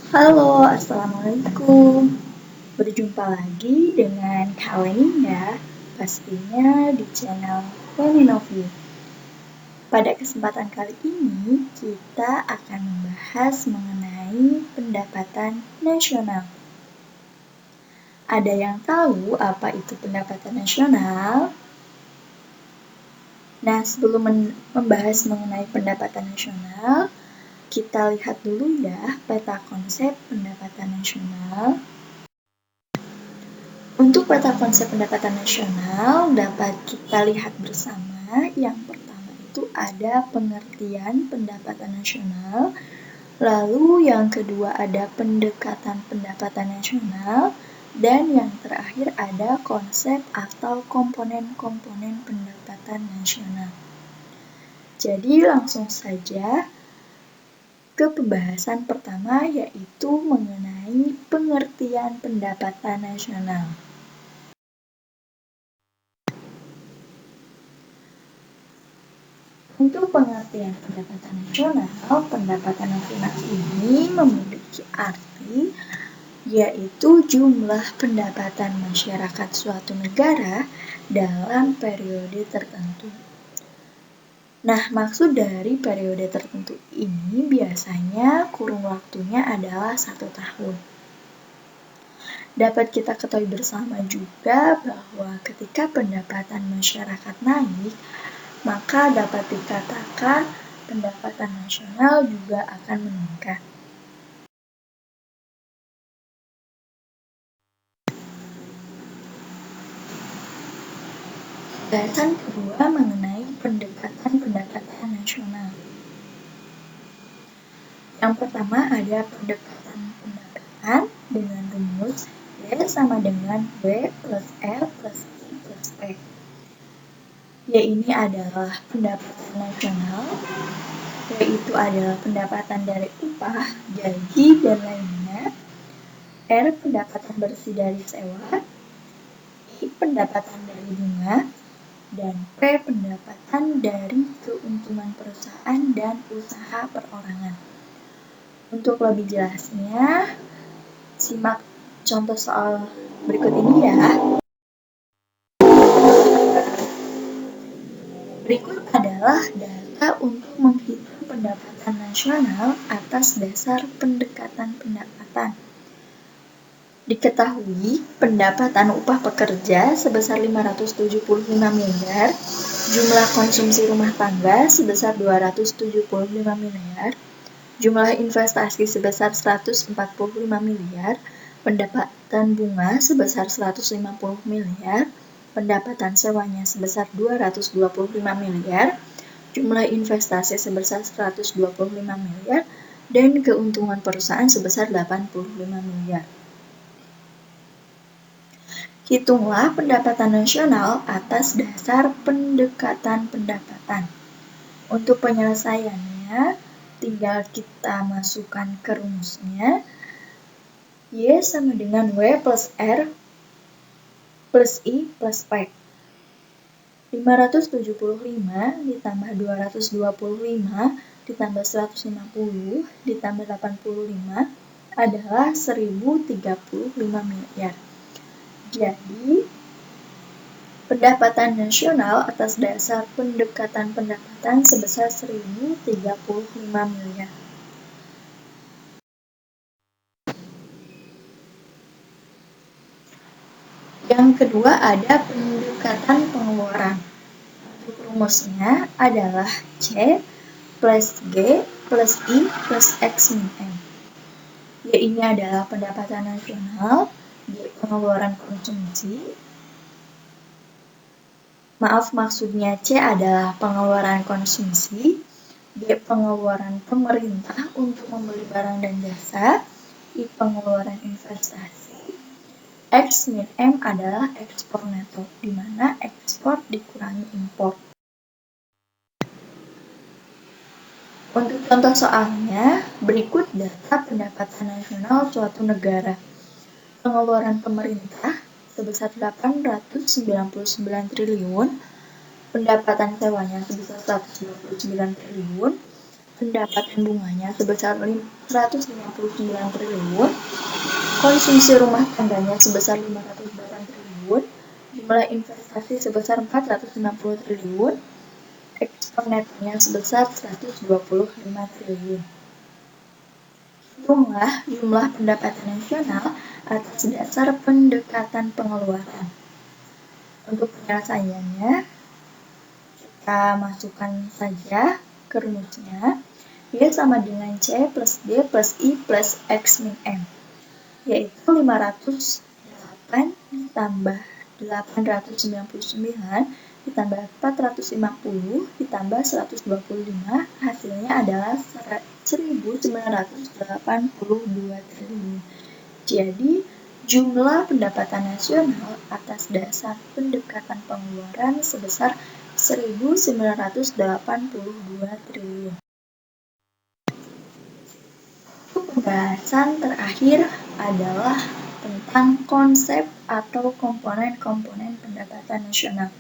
Halo, Assalamualaikum. Berjumpa lagi dengan Kak Weninda, pastinya di channel Weninovi. Pada kesempatan kali ini, kita akan membahas mengenai pendapatan nasional. Ada yang tahu apa itu pendapatan nasional? Nah, sebelum membahas mengenai pendapatan nasional, kita lihat dulu ya peta konsep pendapatan nasional. Untuk peta konsep pendapatan nasional dapat kita lihat bersama. Yang pertama itu ada pengertian pendapatan nasional, lalu yang kedua ada pendekatan pendapatan nasional, dan yang terakhir ada konsep atau komponen-komponen pendapatan nasional. Jadi langsung saja ke pembahasan pertama, yaitu mengenai pengertian pendapatan nasional. Untuk pengertian pendapatan nasional ini memiliki arti yaitu jumlah pendapatan masyarakat suatu negara dalam periode tertentu. Nah, maksud dari periode tertentu ini biasanya kurun waktunya adalah 1 tahun. Dapat kita ketahui bersama juga bahwa ketika pendapatan masyarakat naik, maka dapat dikatakan pendapatan nasional juga akan meningkat. Pembahasan kedua mengenai pendekatan pendapatan nasional. Yang pertama ada pendekatan pendapatan dengan rumus Y sama dengan W plus R plus I plus P. Y ini adalah pendapatan nasional, yaitu adalah pendapatan dari upah, gaji, dan lainnya. R pendapatan bersih dari sewa, I pendapatan dari bunga, dan P pendapatan dari keuntungan perusahaan dan usaha perorangan. Untuk lebih jelasnya, simak contoh soal berikut ini ya. Berikut adalah data untuk menghitung pendapatan nasional atas dasar pendekatan pendapatan. Diketahui pendapatan upah pekerja sebesar 575 miliar, jumlah konsumsi rumah tangga sebesar 275 miliar, jumlah investasi sebesar 145 miliar, pendapatan bunga sebesar 150 miliar, pendapatan sewanya sebesar 225 miliar, jumlah investasi sebesar 125 miliar, dan keuntungan perusahaan sebesar 85 miliar. Hitunglah pendapatan nasional atas dasar pendekatan pendapatan. Untuk penyelesaiannya, tinggal kita masukkan ke rumusnya. Y sama dengan W plus R plus I plus P. 575 ditambah 225 ditambah 150 ditambah 85 adalah 1035 miliar. Jadi, pendapatan nasional atas dasar pendekatan pendapatan sebesar 1035 miliar. Yang kedua ada pendekatan pengeluaran. Untuk rumusnya adalah C plus G plus I plus X min M. Y ini adalah pendapatan nasional, G pengeluaran konsumsi. Maksudnya C adalah pengeluaran konsumsi, G pengeluaran pemerintah untuk membeli barang dan jasa, I pengeluaran investasi, X min M adalah ekspor neto, di mana ekspor dikurangi impor. Untuk contoh soalnya, berikut data pendapatan nasional suatu negara. Pengeluaran pemerintah sebesar 899 triliun, pendapatan sewanya sebesar 129 triliun, pendapatan bunganya sebesar 159 triliun, konsumsi rumah tangganya sebesar 508 triliun, jumlah investasi sebesar 460 triliun, ekspor netnya sebesar 125 triliun. Jumlah pendapatan nasional atas dasar pendekatan pengeluaran. Untuk penyelesaiannya, kita masukkan saja ke rumusnya. Y sama dengan C plus D plus I plus X min M, yaitu 508 ditambah 899 ditambah 450 ditambah 125, hasilnya adalah 1982 triliun. Jadi, jumlah pendapatan nasional atas dasar pendekatan pengeluaran sebesar 1982 triliun. Pembahasan terakhir adalah tentang konsep atau komponen-komponen pendapatan nasional.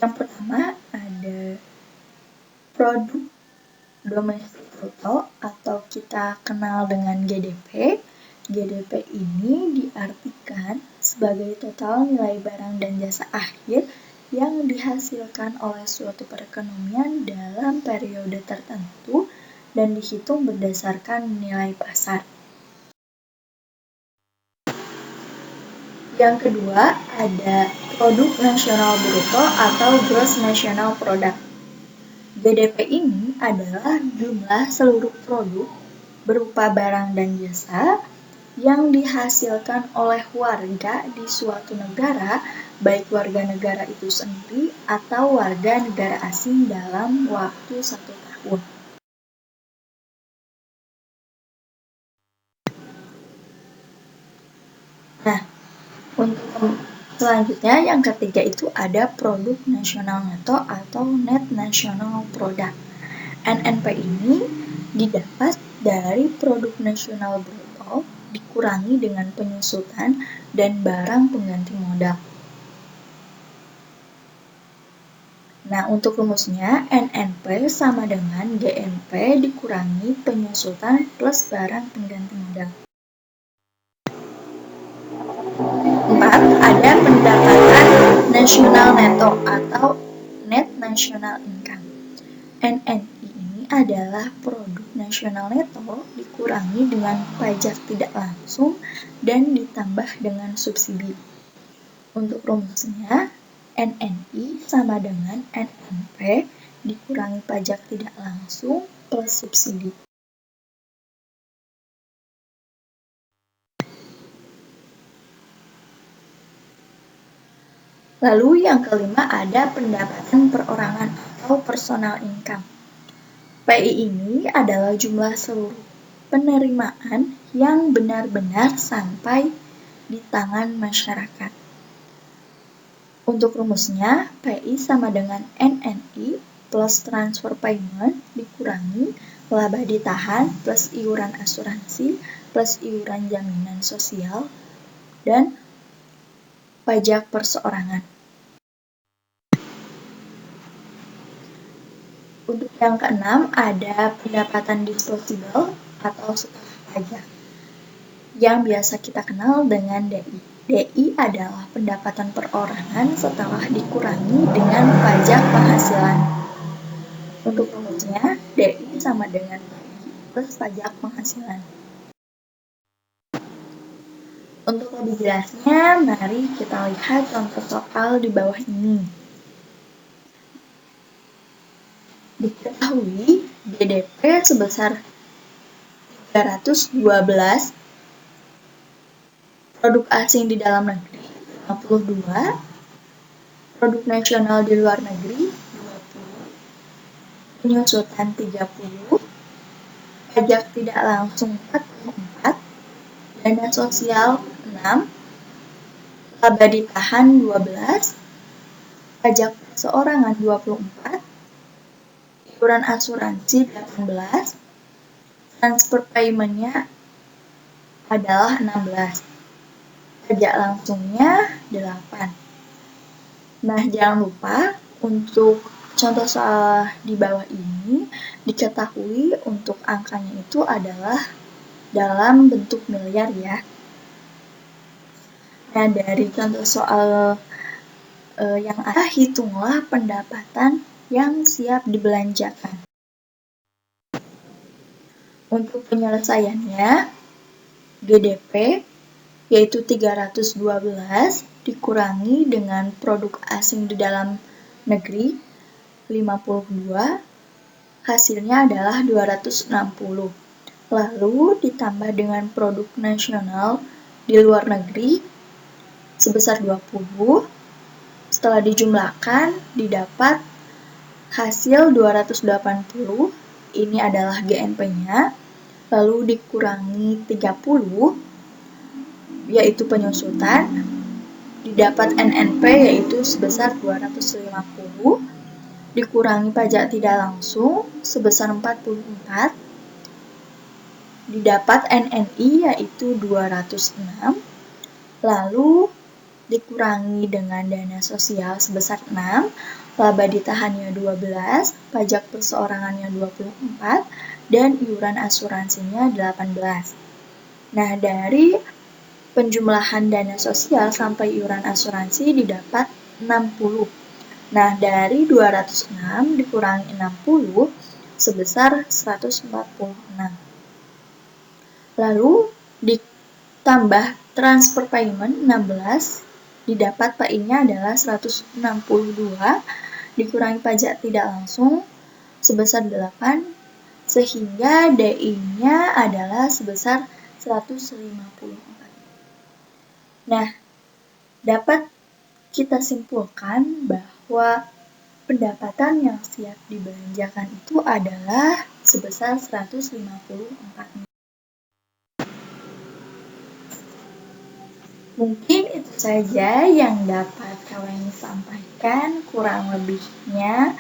Yang pertama ada produk domestik bruto atau kita kenal dengan GDP. GDP ini diartikan sebagai total nilai barang dan jasa akhir yang dihasilkan oleh suatu perekonomian dalam periode tertentu dan dihitung berdasarkan nilai pasar. Yang kedua, ada produk nasional bruto atau gross national product. GDP ini adalah jumlah seluruh produk berupa barang dan jasa yang dihasilkan oleh warga di suatu negara, baik warga negara itu sendiri atau warga negara asing dalam waktu 1 tahun. Nah, untuk selanjutnya yang ketiga itu ada produk nasional neto atau net national product. NNP ini didapat dari produk nasional bruto dikurangi dengan penyusutan dan barang pengganti modal. Nah, untuk rumusnya NNP sama dengan GNP dikurangi penyusutan plus barang pengganti modal. 4. Ada pendapatan nasional neto atau net national income. NNI ini adalah produk nasional neto dikurangi dengan pajak tidak langsung dan ditambah dengan subsidi. Untuk rumusnya, NNI sama dengan NNP dikurangi pajak tidak langsung plus subsidi. Lalu yang kelima ada pendapatan perorangan atau personal income. PI ini adalah jumlah seluruh penerimaan yang benar-benar sampai di tangan masyarakat. Untuk rumusnya, PI sama dengan NNI plus transfer payment dikurangi laba ditahan plus iuran asuransi plus iuran jaminan sosial dan pajak perseorangan. Untuk yang keenam ada pendapatan disposable atau setelah pajak yang biasa kita kenal dengan DI. DI adalah pendapatan perorangan setelah dikurangi dengan pajak penghasilan. Untuk rumusnya, DI sama dengan PI plus pajak penghasilan. Untuk lebih jelasnya, mari kita lihat contoh soal di bawah ini. Diketahui GDP sebesar 312, produk asing di dalam negeri 52, produk nasional di luar negeri 20, penyusutan 30, pajak tidak langsung 44, dana sosial 6, laba ditahan 12, pajak perseorangan 24, iuran asuransi 18, transfer payment-nya adalah 16, pajak langsungnya 8. Nah, jangan lupa untuk contoh soal di bawah ini diketahui untuk angkanya itu adalah dalam bentuk miliar ya. Nah, dari contoh soal yang ada, hitunglah pendapatan yang siap dibelanjakan. Untuk penyelesaiannya, GDP yaitu 312 dikurangi dengan produk asing di dalam negeri 52, hasilnya adalah 260. Lalu ditambah dengan produk nasional di luar negeri sebesar 20. Setelah dijumlahkan didapat hasil 280. Ini adalah GNP-nya. Lalu dikurangi 30 yaitu penyusutan, didapat NNP yaitu sebesar 250, dikurangi pajak tidak langsung sebesar 44, didapat NNI yaitu 206, lalu dikurangi dengan dana sosial sebesar 6, laba ditahannya 12, pajak perseorangannya 24, dan iuran asuransinya 18. Nah, dari penjumlahan dana sosial sampai iuran asuransi didapat 60. Nah, dari 206 dikurangi 60 sebesar 146. Lalu ditambah transfer payment 16, didapat PAI-nya adalah 162, dikurangi pajak tidak langsung sebesar 8, sehingga DI-nya adalah sebesar 154. Nah, dapat kita simpulkan bahwa pendapatan yang siap dibelanjakan itu adalah sebesar 154. Mungkin itu saja yang dapat kalian sampaikan, kurang lebihnya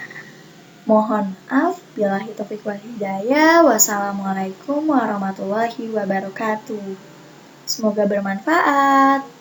mohon maaf. Billahi taufiq wal hidayah. Wassalamualaikum warahmatullahi wabarakatuh. Semoga bermanfaat.